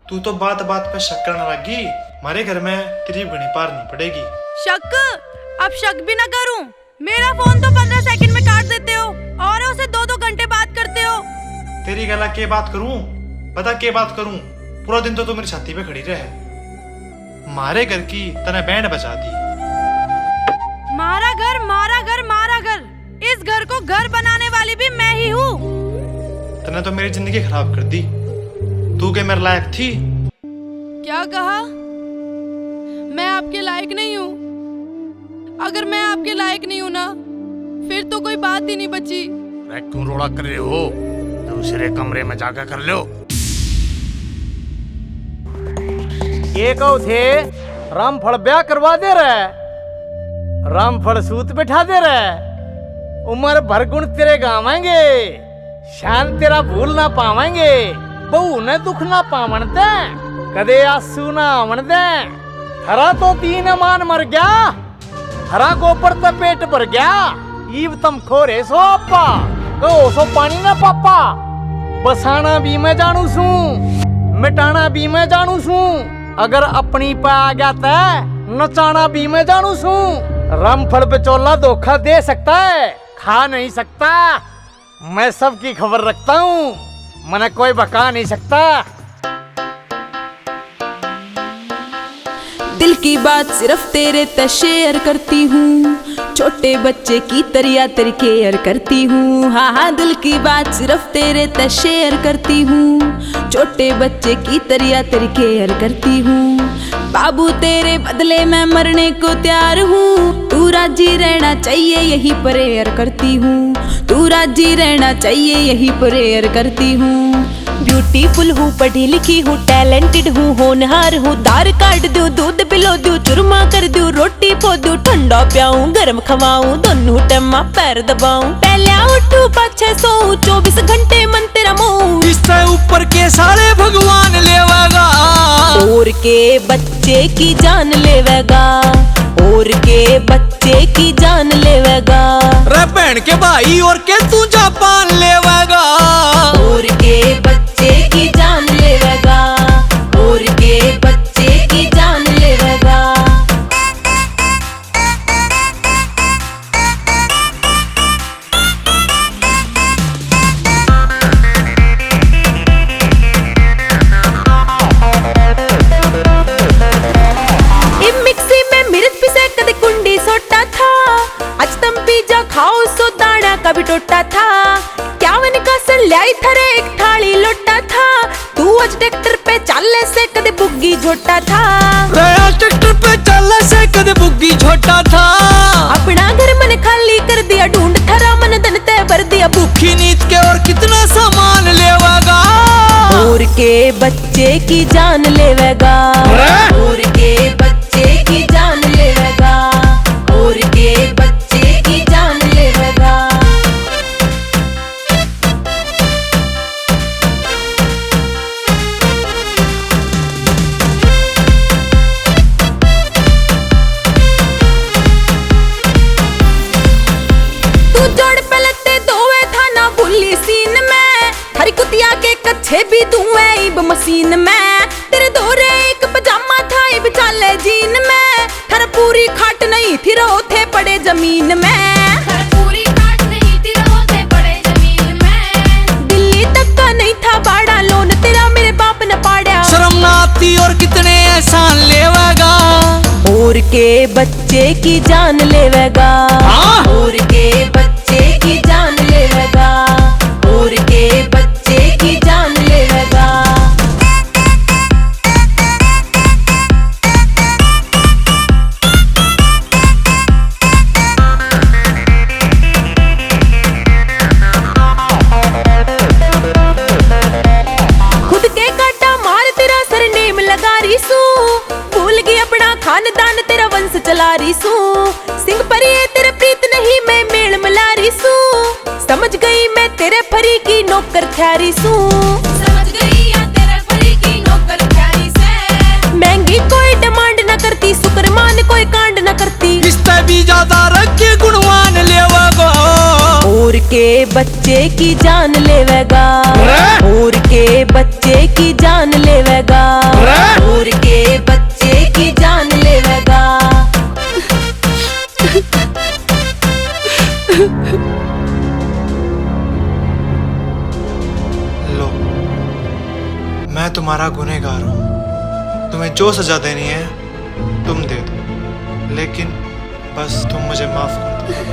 तू तो बात बात पे शक करने लगी। हमारे घर में तेरी बनी पार नहीं पड़ेगी। शक? अब शक भी ना करूं? मेरा फोन तो 15 सेकंड में काट देते हो और उसे 2-2 घंटे बात करते हो। तेरी गला के बात करूं? पता के बात करूं? पूरा दिन तो तू मेरी छाती पे खड़ी रहे। मारे घर की तने बैंड बजा दी। मारा घर, मारा घर, मारा घर। इस घर को घर बनाने वाली भी मैं ही हूँ। तने तो मेरी जिंदगी खराब कर दी। तू के मेरे लायक थी? क्या कहा? मैं आपके लायक नहीं हूँ? अगर मैं आपके लायक नहीं हूँ ना, फिर तो कोई बात ही नहीं बची। क्यों रोड़ा कर रहे हो? दूसरे कमरे में जाकर कर लो। ये कहो थे रामफल ब्याह करवा दे रहे, रामफल सूत बिठा दे रहे, उम्र भर गुण तेरे गावेंगे, शान तेरा भूल ना पावेंगे, बहू ने दुख ना पावन दे, कदे आंसू ना आवन दे। हरा तो 3 मान मर गया, हरा गोपर तो पेट भर गया, ईब तम खोरे सो आपा, कहो सो पानी ना पापा। बसाना भी मैं जानू सू, मिटाना भी मैं जानू सू, अगर अपनी पे आ गया तै नचाना भी मैं जानू सू। रामफल बिचौला धोखा दे सकता है, खा नहीं सकता। मैं सबकी खबर रखता हूँ, मने कोई बका नहीं सकता। दिल की बात सिर्फ तेरे ते शेयर करती हूँ, छोटे बच्चे की तरिया तेरी केयर करती हूँ। हाँ हाँ, दिल की बात सिर्फ तेरे ते शेयर करती हूँ, छोटे बच्चे की तरिया तेरी केयर करती हूँ। बाबू तेरे बदले मैं मरने को तैयार हूँ, तू राजी रहना चाहिए यही प्रेयर करती हूँ, तू राजी रहना चाहिए यही प्रेयर करती हूँ। ब्यूटीफुल हूँ, पढ़ी लिखी हूँ, टैलेंटेड हूँ, होनहार हूँ, दार काट दूँ, दूध पिलो दूँ, चुरमा कर दूँ, रोटी पो दूँ, ठंडा प्याऊँ, गर्म खवाऊँ, दोनों टम्मा पैर दबाऊँ, पहले उठूँ पाछे सोऊँ, 24 घंटे मन तेरा मोह। इससे ऊपर के सारे भगवान लेवेगा, और के बच्चे की जान लेवेगा, और के बच्चे की जान लेवेगा। रे बहन के भाई और के तू जापान लेवेगा, और के बच्चे की जान लेवेगा, और के बच्चे की जान लेवेगा। मिक्सी में मिर्च पिसे कदे कुंडी सोटा था, आज तुम पिज्जा खाओ सो दाना का भी टोटा था। क्या वन का सन लाई थरे एक थाली लोटा था, तू आज ट्रैक्टर पे चाले से कदे बुग्गी झोटा था। ट्रैक्टर पे चलने से कदे बुग्गी झोटा था। अपना घर मन खाली कर दिया, ढूंढ थरा मन धन ते भर दिया। भूखी नीत के और कितना सामान लेवेगा, और के बच्चे की जान लेवेगा, और के बच्चे की जान लेवेगा, और के बच्चे की जान लेवेगा। तू जोड़ पलते दोवे था ना भूली सीन में, हरी कुतिया के कच्छे भी तू है इब मशीन में। तेरे दोरे एक पजामा था इब चाले जीन में, हर पूरी खाट नहीं थी रो थे पड़े जमीन में। हर पूरी खाट नहीं थी रो थे पड़े जमीन में। दिल्ली तक का नहीं था बाड़ा, लोन तेरा मेरे बाप ने पाड़ा। शर्म ना आती और कितने एहसान लेवेगा, और के बच्चे की जान लेवेगा, और के बच्चे की जान लेवेगा, और के बच्चे की जान लेवेगा। खुद के काटा मार तेरा सरनेम लगा रही सू, भूल गई अपना खानदान तेरा वंश चला रही सू। सिंह परी तेरे प्रीत नहीं मैं मेल मिला रही सू, समझ गई मैं तेरे फरी की नौकर थ्यारी सू। समझ गई या तेरे परी की नौकर प्यारी से। महंगी कोई डिमांड न करती, शुक्रमान कोई कांड न करती, रिश्ते भी ज्यादा रखे गुणवान लेवेगा, और मोर के बच्चे की जान लेवेगा, मोर के बच्चे की जान लेवेगा, मोर के बच्चे की जान लेवेगा। लो, मैं तुम्हारा गुनहगार हूँ। तुम्हें जो सजा देनी है तुम दे दो, लेकिन बस तुम मुझे माफ कर दो।